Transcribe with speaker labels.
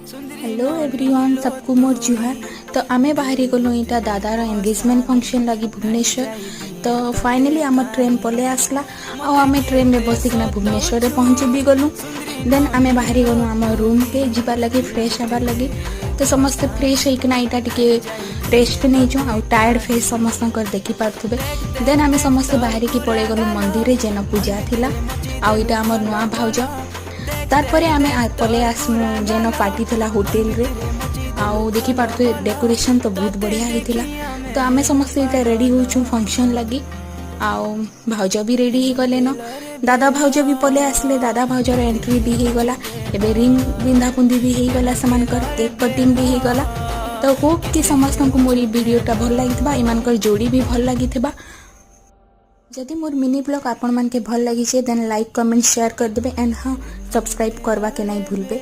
Speaker 1: Hello everyone, सबको मोर जुहार। तो आमे बाहरी गलु इटा दादार एंगेजमेंट फंक्शन लगी भुवनेश्वर। तो फाइनली आम ट्रेन पले आसला आमे ट्रेन में बसिकना भुवनेश्वर रे पहुँची भी गलु। देन आमे बाहरी गलु आम रूम के जीवार लगी फ्रेश हबार लगी। तो समस्त फ्रेश होइकना इटा टिके रेस्ट नहीं आ टायर्ड फेस समस्त देखी पार्थे। देन आमे समस्त बाहरी की पड़े गलु मंदिर जेन पूजा थिला आईटा आम नुआ भाउज। तारपरे आमे पले आसमु जेन पार्टी थिला होटल रे आउ देखी पार्थे डेकोरेशन तो बहुत बढ़िया होता। तो आमे समस्त इटा रेडी होचु फंक्शन लगी आउ भाउज भी रेडी ही गले न। दादा भाउज भी पले आसले, दादा भाउजर एंट्री भी ही गला। एबे रिंग बिंदा बुंदी भी ही गला, समानकर केक कटिंग भी ही गला। तो होप कि समस्त को मोर वीडियोटा भल लागिथिबा, इमानकर जोड़ी भी भल लागिथिबा। जदि मोर मिनी ब्लॉग आपण मान के भल लगी देन लाइक कमेंट शेयर कर देबे एंड हाँ सब्सक्राइब करवा के नहीं भूलबे।